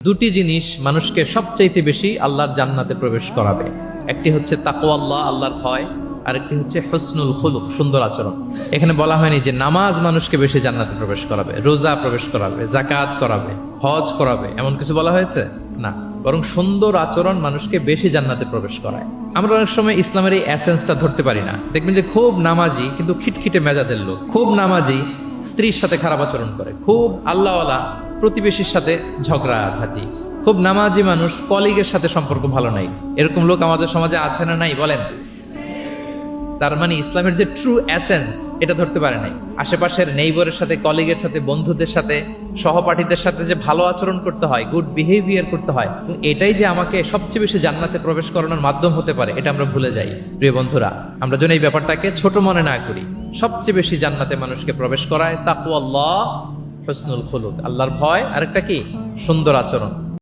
দুটি জিনিস মানুষকে সবচাইতে বেশি আল্লাহর জান্নাতে প্রবেশ করাবে। একটি হচ্ছে তাকওয়াল্লাহ, আল্লাহর ভয়, আর একটি হচ্ছে হুসনুল খুলুক, সুন্দর আচরণ। এখানে বলা হয়নি যে নামাজ মানুষকে বেশি জান্নাতে প্রবেশ করাবে, রোজা প্রবেশ করাবে, যাকাত করাবে, হজ করাবে, এমন কিছু বলা হয়েছে না। বরং সুন্দর আচরণ মানুষকে বেশি জান্নাতে প্রবেশ করায়। আমরা অনেক সময় ইসলামের এই এসেন্সটা ধরতে পারি না। দেখবেন যে খুব নামাজি কিন্তু খিটখিটে মেজাজের লোক, খুব নামাজি স্ত্রীর সাথে খারাপ আচরণ করে, খুব আল্লাহওয়ালা প্রতিবেশীর সাথে ঝগড়াঝাটি, খুব নামাজি মানুষ কলিগের সাথে সম্পর্ক ভালো নাই। এরকম লোক আমাদের সমাজে আছে না নাই বলেন? তার মানে ইসলামের যে ট্রু এসেন্স এটা ধরতে পারে নাই। আশেপাশের নেইবরের সাথে, কলিগের সাথে, বন্ধুদের সাথে, সহপাঠীদের সাথে যে ভালো আচরণ করতে হয়, গুড বিহেভিয়ার করতে হয়, এবং এটাই যে আমাকে সবচেয়ে বেশি জান্নাতে প্রবেশ করানোর মাধ্যম হতে পারে, এটা আমরা ভুলে যাই। প্রিয় বন্ধুরা, আমরা যেন এই ব্যাপারটাকে ছোট মনে না করি। সবচেয়ে বেশি জান্নাতে মানুষকে প্রবেশ করায় তাকওয়াল্লাহ, হুসনুল খুলুক, আল্লাহর ভয়, আরেকটা কি সুন্দর আচরণ।